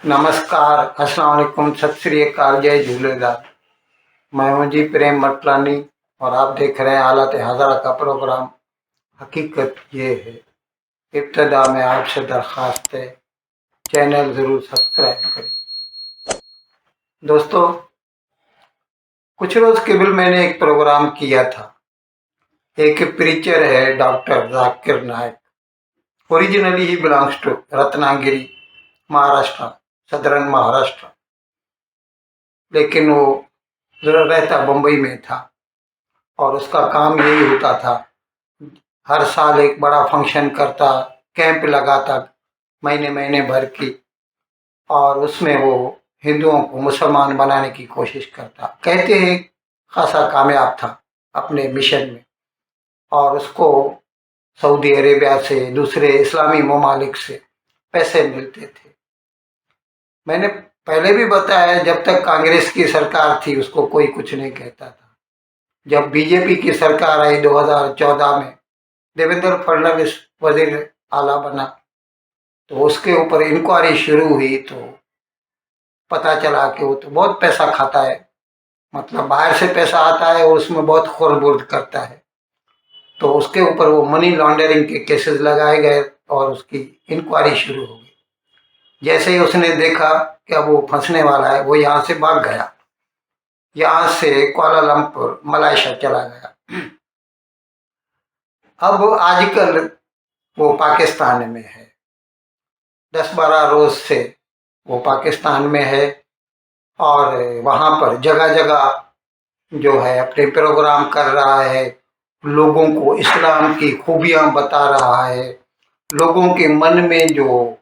नमस्कार, अस्सलाम वालेकुम, सत श्री अकाल, जय झूलेलाल। मैं हूं जी प्रेम मटलानी और आप देख रहे हैं हालत हज़ारा का प्रोग्राम। हकीकत ये है, इब्तदा में आपसे दरख्वास्त है, चैनल ज़रूर सब्सक्राइब करें। दोस्तों, कुछ रोज़ कबल मैंने एक प्रोग्राम किया था। एक प्रीचर है doctor Zakir Naik, originally he belongs to Ratnagiri, Maharashtra, southern Maharashtra, लेकिन वो रहता बम्बई में था और उसका काम यही होता था, हर साल एक बड़ा फंक्शन करता, कैंप लगाता महीने महीने भर की, और उसमें वो हिंदुओं को मुसलमान बनाने की कोशिश करता। कहते हैं खासा कामयाब था अपने मिशन में, और उसको सऊदी अरेबिया से, दूसरे इस्लामी ममालिक से पैसे मिलते थे। मैंने पहले भी बताया, जब तक कांग्रेस की सरकार थी उसको कोई कुछ नहीं कहता था। जब बीजेपी की सरकार आई 2014 में, देवेंद्र फडणवीस वजीर आला बना, तो उसके ऊपर इंक्वायरी शुरू हुई तो पता चला कि वो तो बहुत पैसा खाता है, मतलब बाहर से पैसा आता है और उसमें बहुत खोरबोल करता है। तो उसके ऊपर वो मनी लॉन्ड्रिंग के केसेस लगाए गए और उसकी इंक्वायरी शुरू हो गई। जैसे ही उसने देखा कि अब वो फंसने वाला है, वो यहाँ से भाग गया, यहाँ से कुआलालंपुर मलेशिया चला गया। अब आजकल वो पाकिस्तान में है, 10-12 रोज से वो पाकिस्तान में है, और वहाँ पर जगह जगह जो है अपने प्रोग्राम कर रहा है, लोगों को इस्लाम की खूबियाँ बता रहा है, लोगों के मन में जो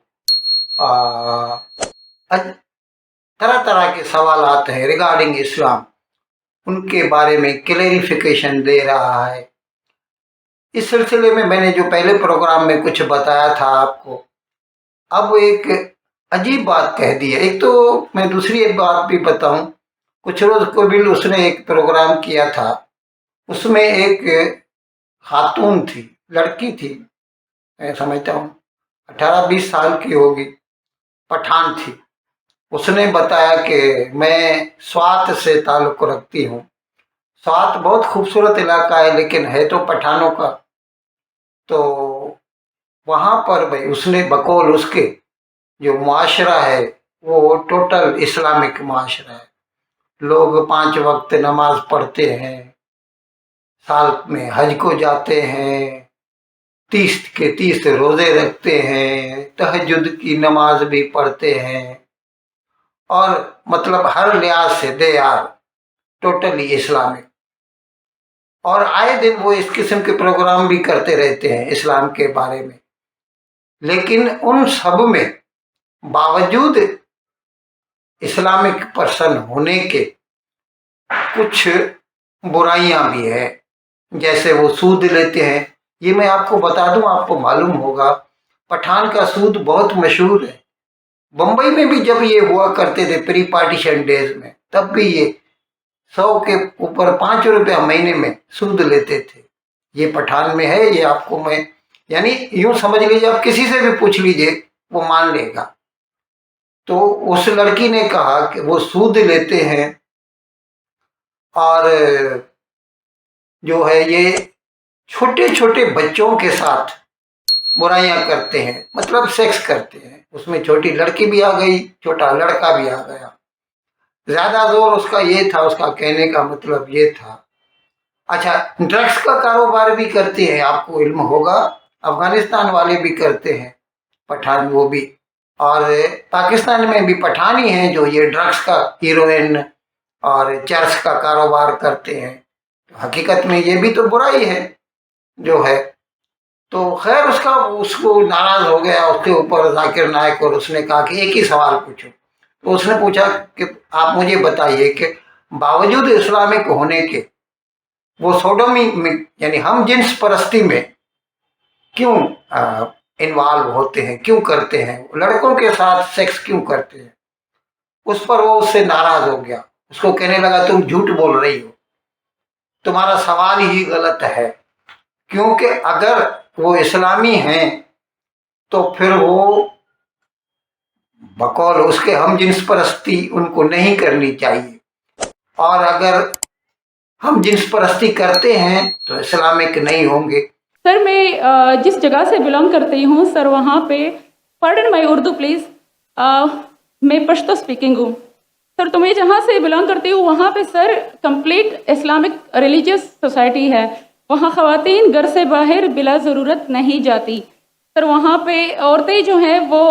तरह तरह के सवाल आते हैं रिगार्डिंग इस्लाम, उनके बारे में क्लेरिफिकेशन दे रहा है। इस सिलसिले में मैंने जो पहले प्रोग्राम में कुछ बताया था आपको, अब एक अजीब बात कह दी है। एक तो मैं दूसरी एक बात भी बताऊं, कुछ रोज कबील उसने एक प्रोग्राम किया था, उसमें एक खातून थी, लड़की थी, मैं समझता हूँ 18-20 साल की होगी, पठान थी। उसने बताया कि मैं स्वात से ताल्लुक़ रखती हूँ। स्वात बहुत खूबसूरत इलाका है, लेकिन है तो पठानों का। तो वहाँ पर भाई उसने बकौल उसके जो मुआशरा है वो टोटल इस्लामिक मुआशरा है। लोग 5 वक्त नमाज पढ़ते हैं, साल में हज को जाते हैं, 30 के 30 रोजे रखते हैं, तहज्जुद की नमाज भी पढ़ते हैं, और मतलब हर लिहाज से दे आर टोटली इस्लामिक। और आए दिन वो इस किस्म के प्रोग्राम भी करते रहते हैं इस्लाम के बारे में। लेकिन उन सब में बावजूद इस्लामिक पर्सन होने के कुछ बुराइयां भी है। जैसे वो सूद लेते हैं, ये मैं आपको बता दूं, आपको मालूम होगा, पठान का सूद बहुत मशहूर है। बम्बई में भी जब ये हुआ करते थे प्री पार्टीशन डेज में, तब भी ये 100 के ऊपर 5 रुपया महीने में सूद लेते थे। ये पठान में है, ये आपको मैं, यानी यूं समझ लीजिए, आप किसी से भी पूछ लीजिए वो मान लेगा। तो उस लड़की ने कहा कि वो सूद लेते हैं और जो है ये छोटे छोटे बच्चों के साथ बुराइयां करते हैं, मतलब सेक्स करते हैं। उसमें छोटी लड़की भी आ गई, छोटा लड़का भी आ गया। ज्यादा जोर उसका ये था, उसका कहने का मतलब ये था। अच्छा, ड्रग्स का कारोबार भी करते हैं, आपको इल्म होगा, अफगानिस्तान वाले भी करते हैं, पठान वो भी, और पाकिस्तान में भी पठान ही हैं जो ये ड्रग्स का, हीरोइन और चर्च का कारोबार करते हैं। तो हकीकत में ये भी तो बुराई है जो है। तो खैर उसका, उसको नाराज हो गया उसके ऊपर जाकिर नायक, और उसने कहा कि एक ही सवाल पूछो। तो उसने पूछा कि आप मुझे बताइए कि बावजूद इस्लामिक होने के वो सोडोमी में, यानी हम जिन्स परस्ती में क्यों इन्वॉल्व होते हैं, क्यों करते हैं, लड़कों के साथ सेक्स क्यों करते हैं। उस पर वो उससे नाराज हो गया, उसको कहने लगा तुम झूठ बोल रही हो, तुम्हारा सवाल ही गलत है। क्योंकि अगर वो इस्लामी हैं तो फिर वो बकौल उसके हम जिन्स परस्ती उनको नहीं करनी चाहिए, और अगर हम जिन्स परस्ती करते हैं तो इस्लामिक नहीं होंगे। सर मैं जिस जगह से बिलोंग करती हूँ सर, वहाँ पे पार्डन माई उर्दू प्लीज़, मैं पश्तो स्पीकिंग हूँ सर। तो मैं जहाँ से बिलोंग करती हूँ वहाँ पे sir complete Islamic religious society है। वहाँ ख़वातीन घर से बाहर बिला ज़रूरत नहीं जाती सर। वहाँ पे औरतें जो हैं वो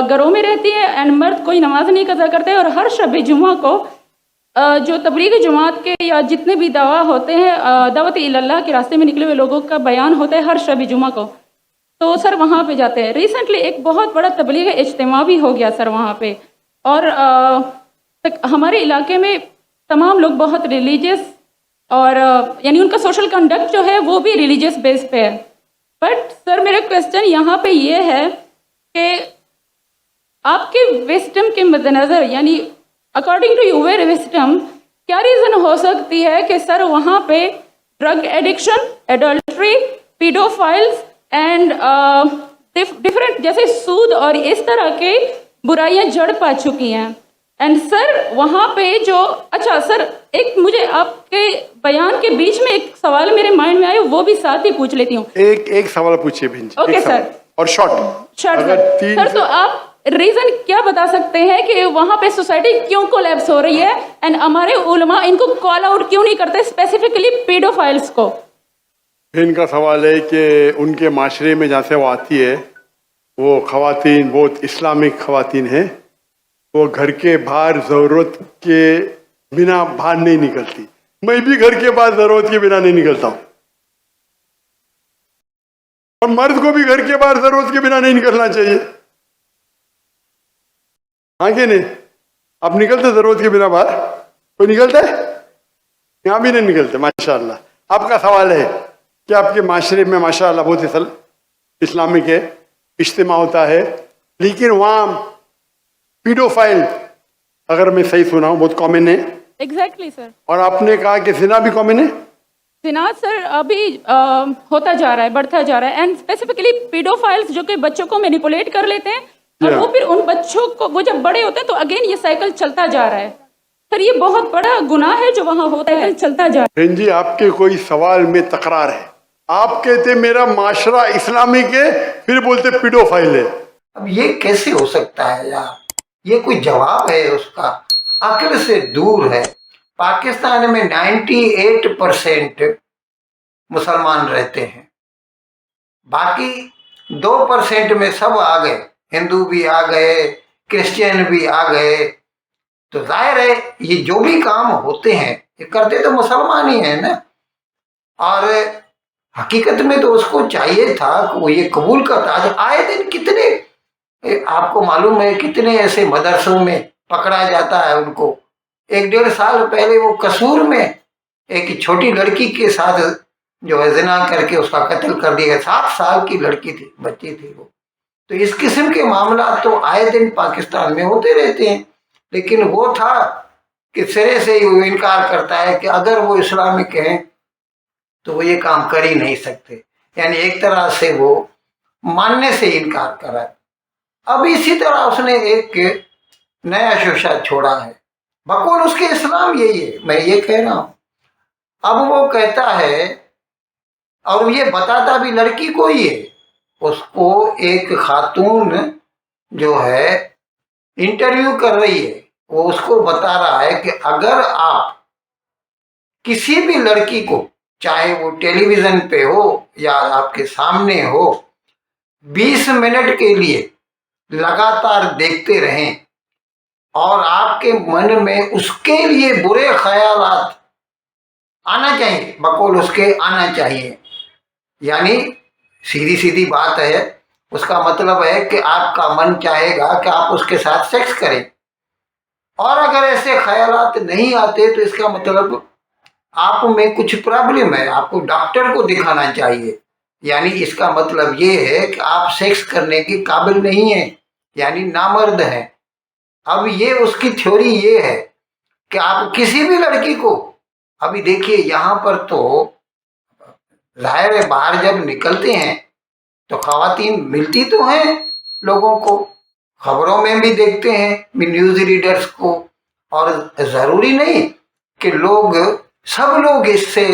घरों में रहती हैं एंड मर्द कोई नमाज नहीं कज़ा करते। और हर शब जुमा को जो तबलीगी जमात के या जितने भी दावा होते हैं, दावत इल्लल्लाह के रास्ते में निकले हुए लोगों का बयान होता है हर शब जुमा को, तो सर वहाँ पे जाते हैं। रिसेंटली एक बहुत बड़ा तबलीग इज्तिमा भी हो गया सर वहाँ पे, और हमारे इलाके में तमाम लोग बहुत रिलीजियस और यानी उनका सोशल कंडक्ट जो है वो भी रिलीजियस बेस पे है। बट सर मेरा क्वेश्चन यहाँ पे ये है कि आपके विस्डम के मद्देनज़र, यानी अकॉर्डिंग टू यूर विस्डम, क्या रीज़न हो सकती है कि सर वहाँ पे drug addiction, adultery, paedophiles and different जैसे सूद और इस तरह के बुराइयां जड़ पा चुकी हैं। एंड सर वहाँ पे जो, अच्छा सर एक मुझे आपके बयान के बीच में एक सवाल मेरे माइंड में आया, वो भी साथ ही पूछ लेती हूँ। एक सवाल पूछिए बहन जी। ओके सर, और शॉर्ट सर तो आप रीजन क्या बता सकते हैं कि वहाँ पे सोसाइटी क्यों कोलैप्स हो रही है एंड हमारे उलमा इनको कॉल आउट क्यों नहीं करते, स्पेसिफिकली पीडोफाइल्स को? इनका सवाल है कि उनके माशरे में जहाँ से वो आती है वो खवातीन बहुत इस्लामिक खवातीन है, वो घर के बाहर ज़रूरत के बिना बाहर नहीं निकलती। मैं भी घर के बाहर ज़रूरत के बिना नहीं निकलता हूँ, और मर्द को भी घर के बाहर ज़रूरत के बिना नहीं निकलना चाहिए। हाँ कि नहीं? आप निकलते ज़रूरत के बिना बाहर? कोई निकलता है? यहाँ भी नहीं निकलते माशाअल्लाह। आपका सवाल है कि आपके माशरे में माशाअल्लाह बहुत इस्लामिक है, इज्तिमा होता है, लेकिन वहाँ पीडोफाइल, अगर मैं सही सुना हूँ, बहुत कॉमन है। Exactly sir. और आपने कहा कि जिना भी कॉमन है। जिना सर अभी होता जा रहा है, बढ़ता जा रहा है, एंड स्पेसिफिकली पीडोफाइल्स जो कि बच्चों को मैनिपुलेट कर लेते हैं और वो फिर उन बच्चों को, वो जब बड़े होते हैं तो अगेन ये साइकिल चलता जा रहा है सर। ये बहुत बड़ा गुनाह है जो वहाँ होता है, चलता जा रहा है। बहन जी आपके कोई सवाल में तकरार है। आप कहते मेरा माशरा इस्लामिक है, फिर बोलते पीडोफाइल है। अब ये कैसे हो सकता है यार? ये कोई जवाब है उसका? अक्ल से दूर है। पाकिस्तान में 98% मुसलमान रहते हैं, बाकी 2% में सब आ गए, हिंदू भी आ गए, क्रिश्चियन भी आ गए। तो जाहिर है ये जो भी काम होते हैं ये करते तो मुसलमान ही है ना। और हकीकत में तो उसको चाहिए था कि वो ये कबूल करता। आज आए दिन कितने, आपको मालूम है कितने ऐसे मदरसों में पकड़ा जाता है उनको। 1-1.5 साल पहले वो कसूर में एक छोटी लड़की के साथ जो है जिना करके उसका कत्ल कर दिया। 7 साल की लड़की थी, बच्ची थी वो। तो इस किस्म के मामला तो आए दिन पाकिस्तान में होते रहते हैं। लेकिन वो था कि सिरे से ही वो इनकार करता है कि अगर वो इस्लामिक हैं तो वो ये काम कर ही नहीं सकते, यानी एक तरह से वो मानने से इनकार करा। अब इसी तरह उसने एक नया शोशा छोड़ा है, बकौल उसके इस्लाम यही है, मैं ये कह रहा हूँ। अब वो कहता है और ये बताता भी लड़की को ही है, उसको एक खातून जो है इंटरव्यू कर रही है, वो उसको बता रहा है कि अगर आप किसी भी लड़की को, चाहे वो टेलीविजन पे हो या आपके सामने हो, 20 मिनट के लिए लगातार देखते रहें और आपके मन में उसके लिए बुरे ख्यालात आना चाहिए, बकौल उसके आना चाहिए, यानी सीधी सीधी बात है, उसका मतलब है कि आपका मन चाहेगा कि आप उसके साथ सेक्स करें। और अगर ऐसे ख्यालात नहीं आते तो इसका मतलब आप में कुछ प्रॉब्लम है, आपको डॉक्टर को दिखाना चाहिए। यानी इसका मतलब ये है कि आप सेक्स करने के काबिल नहीं हैं, यानी नामर्द हैं। अब ये उसकी थ्योरी ये है कि आप किसी भी लड़की को, अभी देखिए यहाँ पर तो जाहिर है बाहर जब निकलते हैं तो खवातीन मिलती तो हैं लोगों को, खबरों में भी देखते हैं न्यूज रीडर्स को, और ज़रूरी नहीं कि लोग सब लोग इससे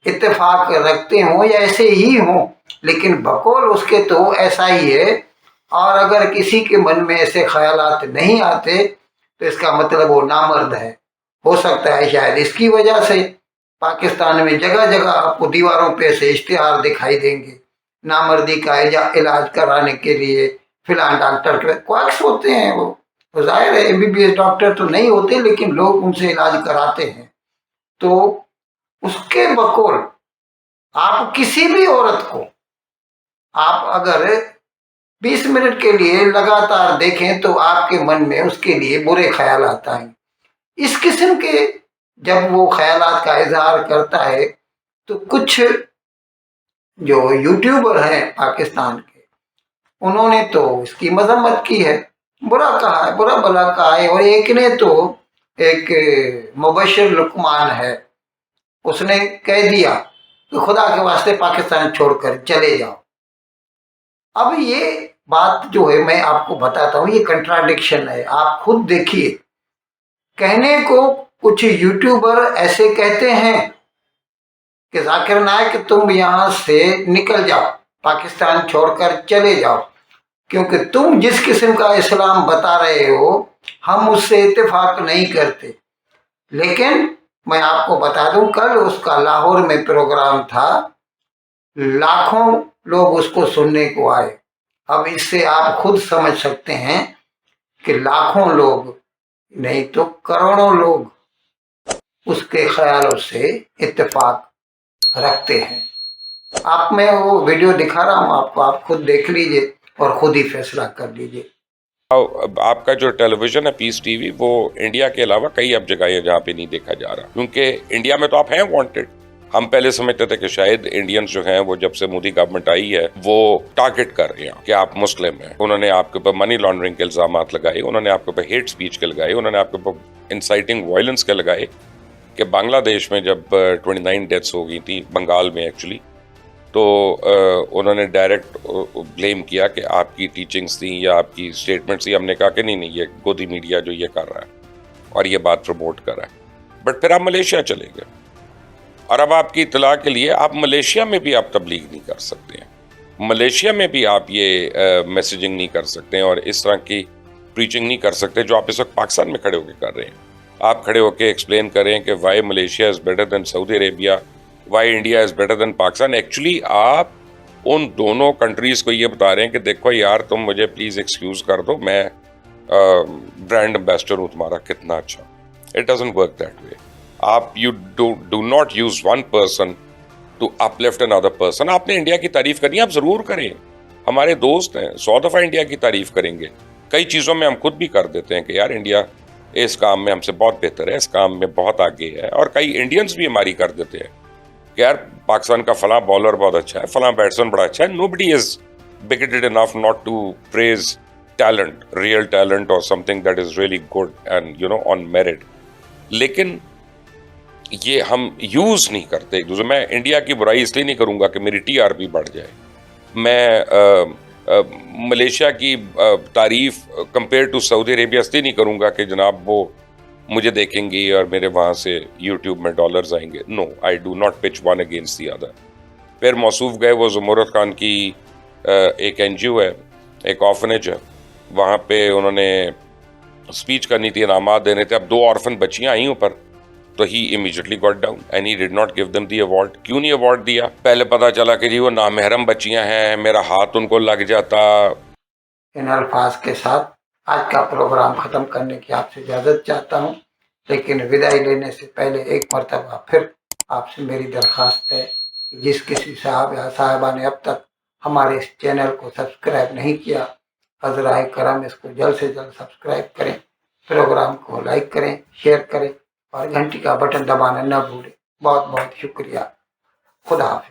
इत्तेफाक रखते हों या ऐसे ही हों, लेकिन बकौल उसके तो ऐसा ही है। और अगर किसी के मन में ऐसे ख्यालात नहीं आते तो इसका मतलब वो नामर्द है। हो सकता है शायद इसकी वजह से पाकिस्तान में जगह जगह आपको दीवारों पे से इश्तिहार दिखाई देंगे, नामर्दी का इलाज कराने के लिए फिलहाल डॉक्टर के क्वाक्स होते हैं, वो जाहिर है एमबीबीएस डॉक्टर तो नहीं होते, लेकिन लोग उनसे इलाज कराते हैं। तो उसके बकौल आप किसी भी औरत को आप अगर 20 मिनट के लिए लगातार देखें तो आपके मन में उसके लिए बुरे ख्यालात आएंगे। इस किस्म के जब वो ख्यालात का इजहार करता है तो कुछ जो यूट्यूबर हैं पाकिस्तान के, उन्होंने तो इसकी मजम्मत की है, बुरा कहा है, बुरा भला कहा है। और एक ने तो, एक मुबशिर लुकमान है, उसने कह दिया कि खुदा के वास्ते पाकिस्तान छोड़कर चले जाओ। अब ये बात जो है मैं आपको बताता हूँ, ये कंट्राडिक्शन है, आप खुद देखिए। कहने को कुछ यूट्यूबर ऐसे कहते हैं कि जाकिर नाइक तुम यहाँ से निकल जाओ, पाकिस्तान छोड़कर चले जाओ, क्योंकि तुम जिस किस्म का इस्लाम बता रहे हो हम उससे इत्तेफाक नहीं करते। लेकिन मैं आपको बता दूं, कल उसका लाहौर में प्रोग्राम था, लाखों लोग उसको सुनने को आए। अब इससे आप खुद समझ सकते हैं कि लाखों लोग नहीं तो करोड़ों लोग उसके ख्यालों से इत्तेफाक रखते हैं। आप मैं वो वीडियो दिखा रहा हूँ आपको, आप खुद देख लीजिए और खुद ही फैसला कर लीजिए। आपका जो टेलीविजन है पीस टीवी, वो इंडिया के अलावा कई अब जगह है जहाँ पे नहीं देखा जा रहा, क्योंकि इंडिया में तो आप हैं वांटेड। हम पहले समझते थे कि शायद इंडियंस जो हैं वो जब से मोदी गवर्नमेंट आई है वो टारगेट कर रहे हैं कि आप मुस्लिम हैं। उन्होंने आपके ऊपर मनी लॉन्ड्रिंग के इल्जाम लगाए, उन्होंने आपके ऊपर हेट स्पीच के लगाए, उन्होंने आपके ऊपर इंसाइटिंग वायलेंस के लगाए। कि बांग्लादेश में जब 29 डेथ्स हो गई थी, बंगाल में एक्चुअली, तो उन्होंने डायरेक्ट ब्लेम किया कि आपकी टीचिंग्स थी या आपकी स्टेटमेंट्स थी। हमने कहा कि नहीं, ये गोदी मीडिया जो ये कर रहा है और ये बात प्रमोट कर रहा है। बट फिर आप मलेशिया चले गए, और अब आपकी इत्तला के लिए आप मलेशिया में भी आप तबलीग नहीं कर सकते हैं, मलेशिया में भी आप ये मैसेजिंग नहीं कर सकते हैं और इस तरह की प्रीचिंग नहीं कर सकते जो आप इस वक्त पाकिस्तान में खड़े होकर कर रहे हैं। आप खड़े होकर एक्सप्लेन करें कि why Malaysia is better than Saudi Arabia, why India is better than Pakistan. Actually आप उन दोनों कंट्रीज़ को ये बता रहे हैं कि देखो यार, तुम मुझे प्लीज़ एक्सक्यूज़ कर दो, मैं ब्रांड एम्बेसडर हूँ तुम्हारा, कितना अच्छा। It doesn't work that way. आप you do not use one person to uplift another person. आपने इंडिया की तारीफ करनी है, आप ज़रूर करें, हमारे दोस्त हैं, 100 दफ़ा इंडिया की तारीफ करेंगे। कई चीज़ों में हम खुद भी कर देते हैं कि यार इंडिया इस काम में हमसे बहुत बेहतर है, इस काम में बहुत आगे है, और कई इंडियंस भी हमारी कर देते हैं कि यार पाकिस्तान का फलां बॉलर बहुत अच्छा है, फलां बैट्समैन बड़ा अच्छा है। Nobody is bigoted enough not to praise talent, real talent और something that is really good and on merit. लेकिन ये हम यूज नहीं करते एक दूसरे। मैं इंडिया की बुराई इसलिए नहीं करूंगा कि मेरी टीआरपी बढ़ जाए, मैं मलेशिया की तारीफ कंपेयर टू सऊदी अरेबिया इसलिए नहीं करूंगा कि जनाब वो मुझे देखेंगे और मेरे वहाँ से यूट्यूब में डॉलर्स आएंगे। No, I do not pitch one against the other. फिर मौसूफ गए, वो ज़मुरत खान की एक एनजीओ है, एक ऑर्फनेज है, वहाँ पे उन्होंने स्पीच करनी थी, इनामात देने थे। अब 2 ऑर्फन बच्चियाँ आई ऊपर, तो he immediately got down and he did not give them the award. क्यों नहीं अवार्ड दिया? पहले पता चला कि जी वो नामहरम बच्चियां हैं, मेरा हाथ उनको लग जाता। इन अल्फाज के साथ आज का प्रोग्राम ख़त्म करने की आपसे इजाज़त चाहता हूँ, लेकिन विदाई लेने से पहले एक मरतबा फिर आपसे मेरी दरख्वास्त है कि जिस किसी साहब या साहिबा ने अब तक हमारे इस चैनल को सब्सक्राइब नहीं किया, हज़राए करम इसको जल्द से जल्द सब्सक्राइब करें, प्रोग्राम को लाइक करें, शेयर करें और घंटी का बटन दबाना न भूलें। बहुत बहुत शुक्रिया। खुदा हाफिज़।